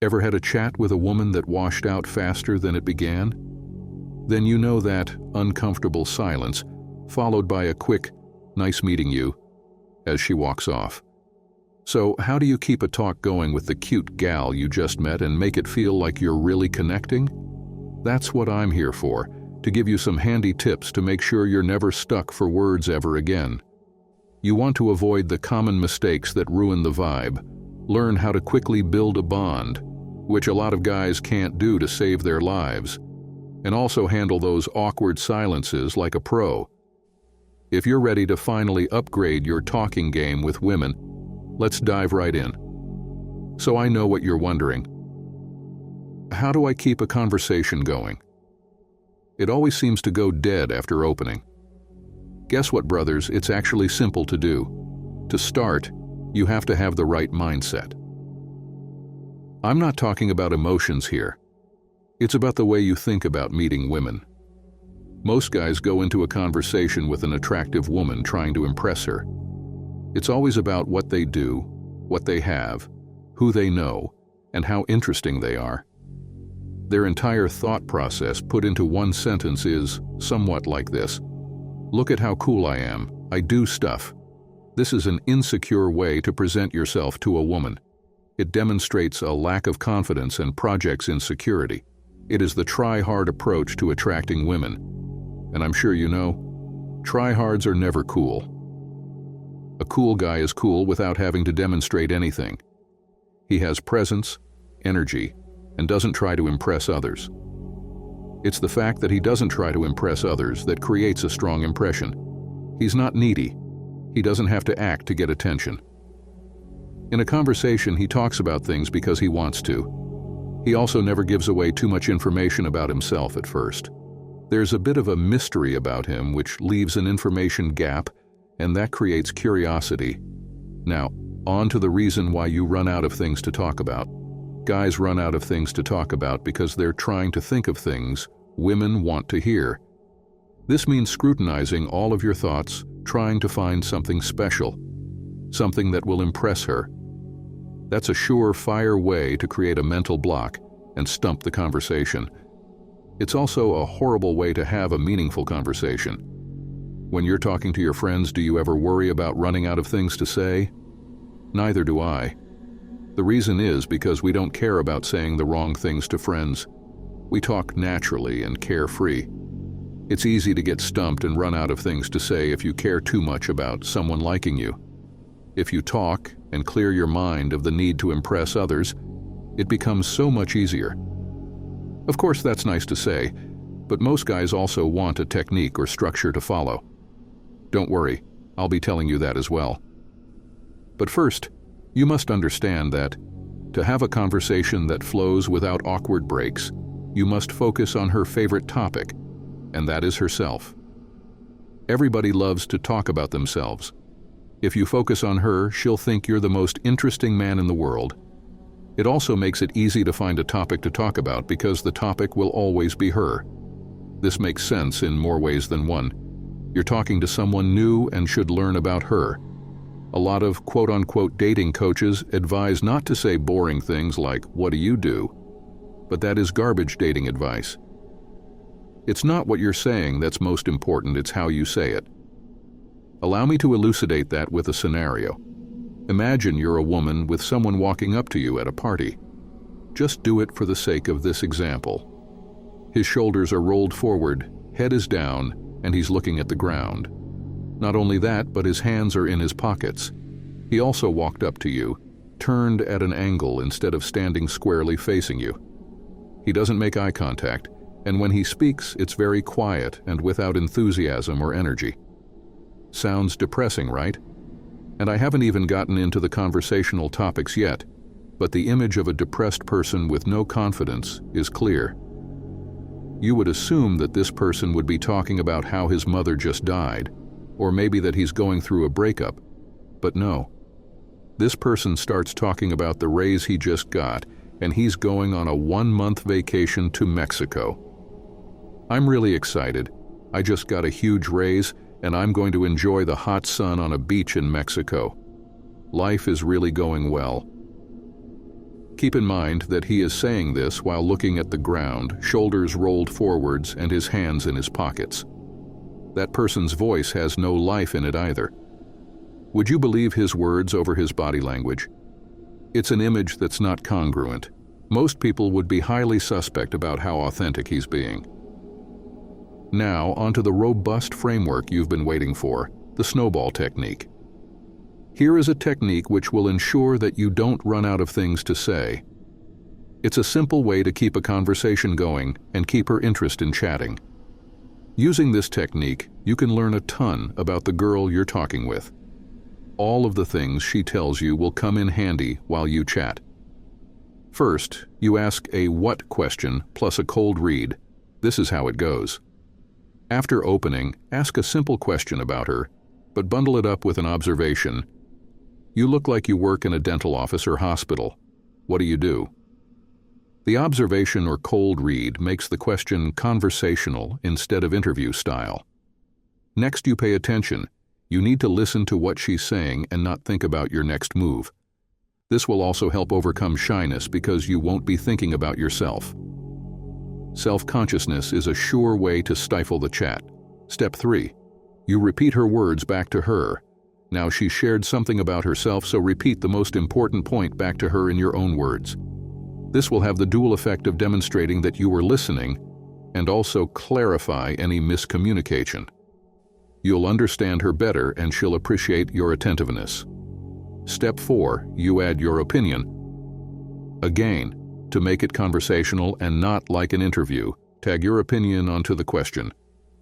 Ever had a chat with a woman that washed out faster than it began? Then you know that uncomfortable silence, followed by a quick, "Nice meeting you," as she walks off. So how do you keep a talk going with the cute gal you just met and make it feel like you're really connecting? That's what I'm here for, to give you some handy tips to make sure you're never stuck for words ever again. You want to avoid the common mistakes that ruin the vibe. Learn how to quickly build a bond, which a lot of guys can't do to save their lives, and also handle those awkward silences like a pro. If you're ready to finally upgrade your talking game with women, let's dive right in. So I know what you're wondering. How do I keep a conversation going? It always seems to go dead after opening. Guess what, brothers? It's actually simple to do. To start, you have to have the right mindset. I'm not talking about emotions here. It's about the way you think about meeting women. Most guys go into a conversation with an attractive woman trying to impress her. It's always about what they do, what they have, who they know, and how interesting they are. Their entire thought process put into one sentence is somewhat like this: "Look at how cool I am. I do stuff." This is an insecure way to present yourself to a woman. It demonstrates a lack of confidence and projects insecurity. It is the try-hard approach to attracting women. And I'm sure you know, try-hards are never cool. A cool guy is cool without having to demonstrate anything. He has presence, energy, and doesn't try to impress others. It's the fact that he doesn't try to impress others that creates a strong impression. He's not needy. He doesn't have to act to get attention. In a conversation, he talks about things because he wants to. He also never gives away too much information about himself at first. There's a bit of a mystery about him which leaves an information gap, and that creates curiosity. Now, on to the reason why you run out of things to talk about. Guys run out of things to talk about because they're trying to think of things women want to hear. This means scrutinizing all of your thoughts, trying to find something special, something that will impress her. That's a surefire way to create a mental block and stump the conversation. It's also a horrible way to have a meaningful conversation. When you're talking to your friends, do you ever worry about running out of things to say? Neither do I. The reason is because we don't care about saying the wrong things to friends. We talk naturally and carefree. It's easy to get stumped and run out of things to say if you care too much about someone liking you. If you talk and clear your mind of the need to impress others, it becomes so much easier. Of course, that's nice to say, but most guys also want a technique or structure to follow. Don't worry, I'll be telling you that as well. But first, you must understand that to have a conversation that flows without awkward breaks, you must focus on her favorite topic, and that is herself. Everybody loves to talk about themselves. If you focus on her, she'll think you're the most interesting man in the world. It also makes it easy to find a topic to talk about because the topic will always be her. This makes sense in more ways than one. You're talking to someone new and should learn about her. A lot of quote-unquote dating coaches advise not to say boring things like, "What do you do?" But that is garbage dating advice. It's not what you're saying that's most important, it's how you say it. Allow me to elucidate that with a scenario. Imagine you're a woman with someone walking up to you at a party. Just do it for the sake of this example. His shoulders are rolled forward, head is down, and he's looking at the ground. Not only that, but his hands are in his pockets. He also walked up to you, turned at an angle instead of standing squarely facing you. He doesn't make eye contact, and when he speaks, it's very quiet and without enthusiasm or energy. Sounds depressing, right? And I haven't even gotten into the conversational topics yet, but the image of a depressed person with no confidence is clear. You would assume that this person would be talking about how his mother just died, or maybe that he's going through a breakup, but no. This person starts talking about the raise he just got, and he's going on a 1-month vacation to Mexico. I'm really excited. I just got a huge raise, and I'm going to enjoy the hot sun on a beach in Mexico. Life is really going well. Keep in mind that he is saying this while looking at the ground, shoulders rolled forwards and his hands in his pockets. That person's voice has no life in it either. Would you believe his words over his body language? It's an image that's not congruent. Most people would be highly suspect about how authentic he's being. Now, onto the robust framework you've been waiting for, the snowball technique. Here is a technique which will ensure that you don't run out of things to say. It's a simple way to keep a conversation going and keep her interest in chatting. Using this technique, you can learn a ton about the girl you're talking with. All of the things she tells you will come in handy while you chat. First, you ask a what question plus a cold read. This is how it goes. After opening, ask a simple question about her, but bundle it up with an observation. You look like you work in a dental office or hospital. What do you do? The observation or cold read makes the question conversational instead of interview style. Next, you pay attention. You need to listen to what she's saying and not think about your next move. This will also help overcome shyness because you won't be thinking about yourself. Self-consciousness is a sure way to stifle the chat. Step 3. You repeat her words back to her. Now she shared something about herself, so repeat the most important point back to her in your own words. This will have the dual effect of demonstrating that you were listening and also clarify any miscommunication. You'll understand her better and she'll appreciate your attentiveness. Step 4. You add your opinion. Again, to make it conversational and not like an interview, tag your opinion onto the question.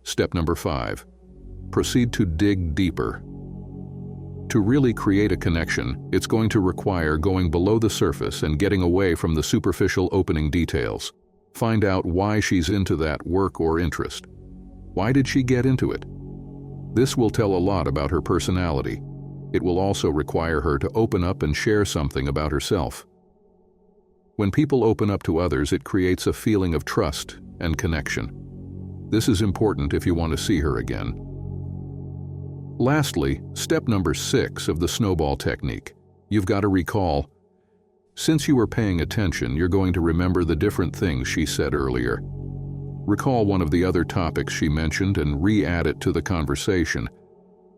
Step number 5. Proceed to dig deeper. To really create a connection, it's going to require going below the surface and getting away from the superficial opening details. Find out why she's into that work or interest. Why did she get into it? This will tell a lot about her personality. It will also require her to open up and share something about herself. When people open up to others, it creates a feeling of trust and connection. This is important if you want to see her again. Lastly, step number 6 of the snowball technique. You've got to recall. Since you were paying attention, you're going to remember the different things she said earlier. Recall one of the other topics she mentioned and re-add it to the conversation.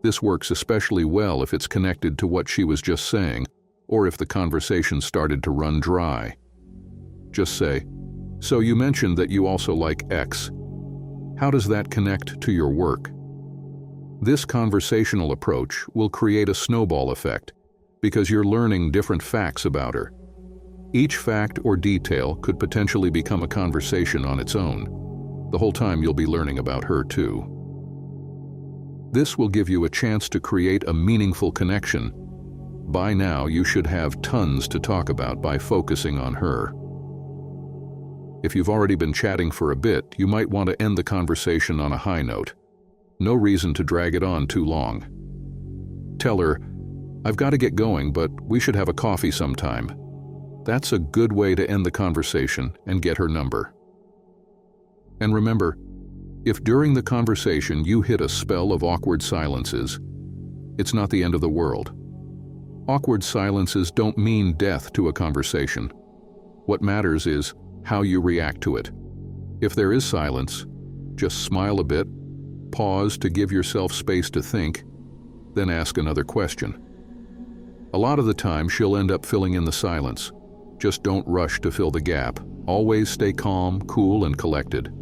This works especially well if it's connected to what she was just saying, or if the conversation started to run dry. Just say, "So you mentioned that you also like X. How does that connect to your work?" This conversational approach will create a snowball effect because you're learning different facts about her. Each fact or detail could potentially become a conversation on its own. The whole time you'll be learning about her too. This will give you a chance to create a meaningful connection. By now, you should have tons to talk about by focusing on her. If you've already been chatting for a bit, you might want to end the conversation on a high note. No reason to drag it on too long. Tell her, "I've got to get going, but we should have a coffee sometime." That's a good way to end the conversation and get her number. And remember, if during the conversation you hit a spell of awkward silences, it's not the end of the world. Awkward silences don't mean death to a conversation. What matters is how you react to it. If there is silence, just smile a bit, pause to give yourself space to think, then ask another question. A lot of the time, she'll end up filling in the silence. Just don't rush to fill the gap. Always stay calm, cool, and collected.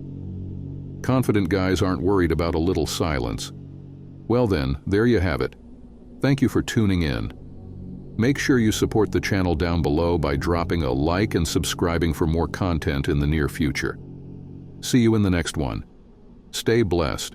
Confident guys aren't worried about a little silence. Well then, there you have it. Thank you for tuning in. Make sure you support the channel down below by dropping a like and subscribing for more content in the near future. See you in the next one. Stay blessed.